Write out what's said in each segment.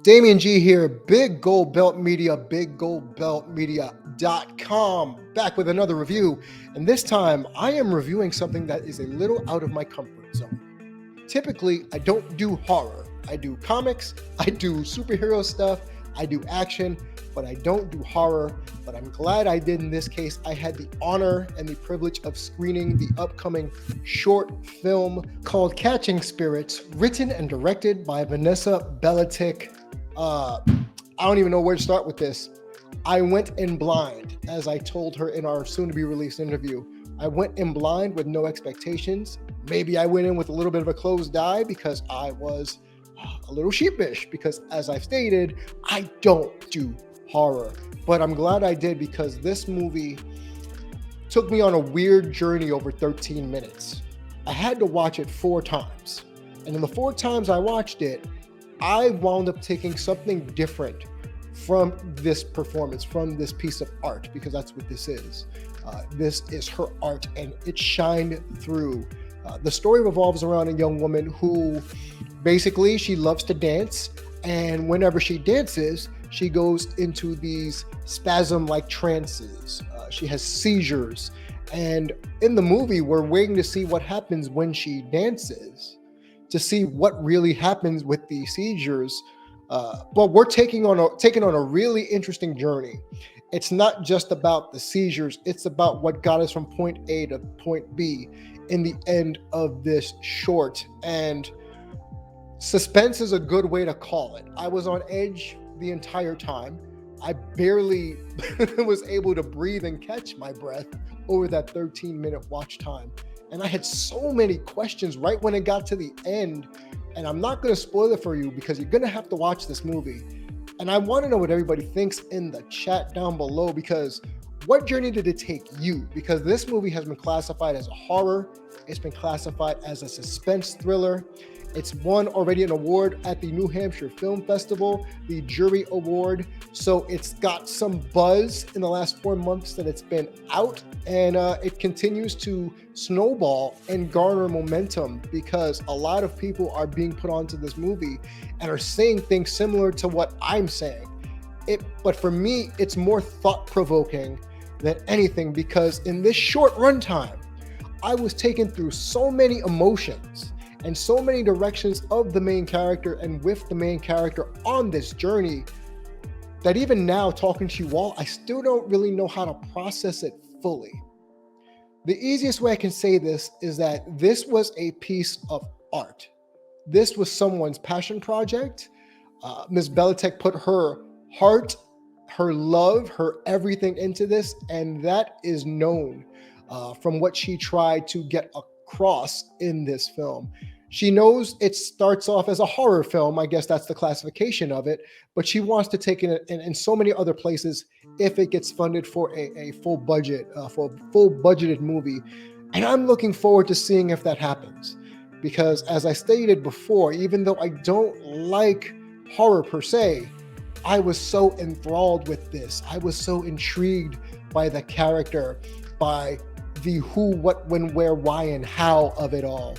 Damien G here, Big Gold Belt Media, biggoldbeltmedia.com, back with another review. And this time I am reviewing something that is a little out of my comfort zone. Typically, I don't do horror. I do comics, I do superhero stuff, I do action, but I don't do horror. But I'm glad I did in this case. I had the honor and the privilege of screening the upcoming short film called Catching Spirits, written and directed by Vanessa Beletic. I don't even know where to start with this. I went in blind, as I told her in our soon-to-be-released interview. I went in blind with no expectations. Maybe I went in with a little bit of a closed eye because I was a little sheepish, because as I've stated, I don't do horror. But I'm glad I did, because this movie took me on a weird journey over 13 minutes. I had to watch it 4 times. And in the 4 times I watched it, I wound up taking something different from this performance, from this piece of art, because that's what this is. This is her art, and it shined through. The story revolves around a young woman who basically, she loves to dance, and whenever she dances, she goes into these spasm-like trances. She has seizures, and in the movie, we're waiting to see what happens when she dances, to see what really happens with the seizures. But we're taking on a really interesting journey. It's not just about the seizures, it's about what got us from point A to point B in the end of this short. And suspense is a good way to call it. I was on edge the entire time. I barely was able to breathe and catch my breath over that 13-minute watch time. And I had so many questions right when it got to the end. And I'm not going to spoil it for you, because you're going to have to watch this movie. And I want to know what everybody thinks in the chat down below, because what journey did it take you? Because this movie has been classified as a horror. It's been classified as a suspense thriller. It's won already an award at the New Hampshire Film Festival, the Jury Award. So it's got some buzz in the last 4 months that it's been out, and it continues to snowball and garner momentum, because a lot of people are being put onto this movie and are saying things similar to what I'm saying. But for me, it's more thought-provoking than anything, because in this short runtime, I was taken through so many emotions and so many directions of the main character and with the main character on this journey, that even now, talking to you all, I still don't really know how to process it fully. The easiest way I can say this is that this was a piece of art. This was someone's passion project. Ms. Beletic put her heart, her love, her everything into this, and that is known from what she tried to get across in this film. She knows it starts off as a horror film. I guess that's the classification of it, but she wants to take it in so many other places if it gets funded for a full budget, for a full budgeted movie. And I'm looking forward to seeing if that happens, because as I stated before, even though I don't like horror per se, I was so enthralled with this. I was so intrigued by the character, by the who, what, when, where, why, and how of it all.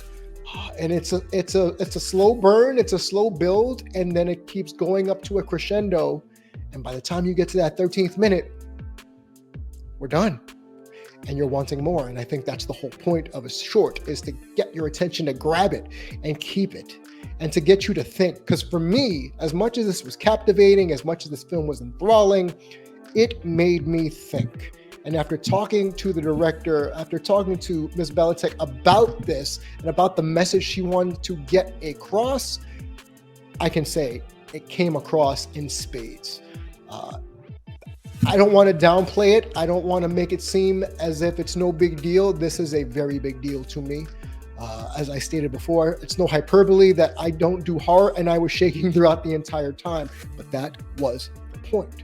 And it's a slow burn, it's a slow build, and then it keeps going up to a crescendo. And by the time you get to that 13th minute, we're done. And you're wanting more. And I think that's the whole point of a short, is to get your attention, to grab it and keep it, and to get you to think. Because for me, as much as this was captivating, as much as this film was enthralling, it made me think. And after talking to the director, after talking to Ms. Beletic about this and about the message she wanted to get across, I can say it came across in spades. I don't want to downplay it. I don't want to make it seem as if it's no big deal. This is a very big deal to me. As I stated before, it's no hyperbole that I don't do horror, and I was shaking throughout the entire time. But that was the point.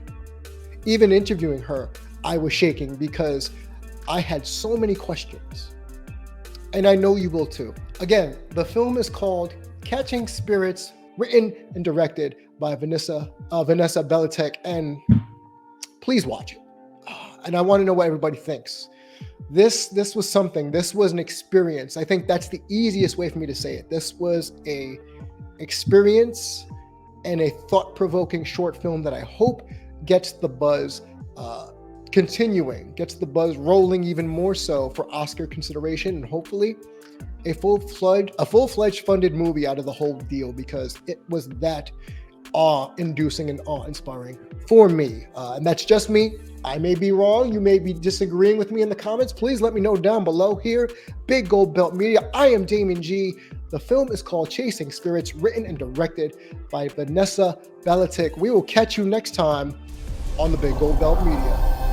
Even interviewing her, I was shaking, because I had so many questions, and I know you will too. Again, the film is called Catching Spirits, written and directed by Vanessa Beletic, and please watch it. And I want to know what everybody thinks. This was something. This was an experience. I think that's the easiest way for me to say it. This was a experience and a thought-provoking short film that I hope gets the buzz continuing, gets the buzz rolling even more so for Oscar consideration, and hopefully a full-fledged funded movie out of the whole deal, because it was that awe-inducing and awe-inspiring for me. And that's just me. I may be wrong. You may be disagreeing with me in the comments. Please let me know down below here. Big Gold Belt Media. I am Damon G. The film is called Chasing Spirits, written and directed by Vanessa Beletic. We will catch you next time on the Big Gold Belt Media.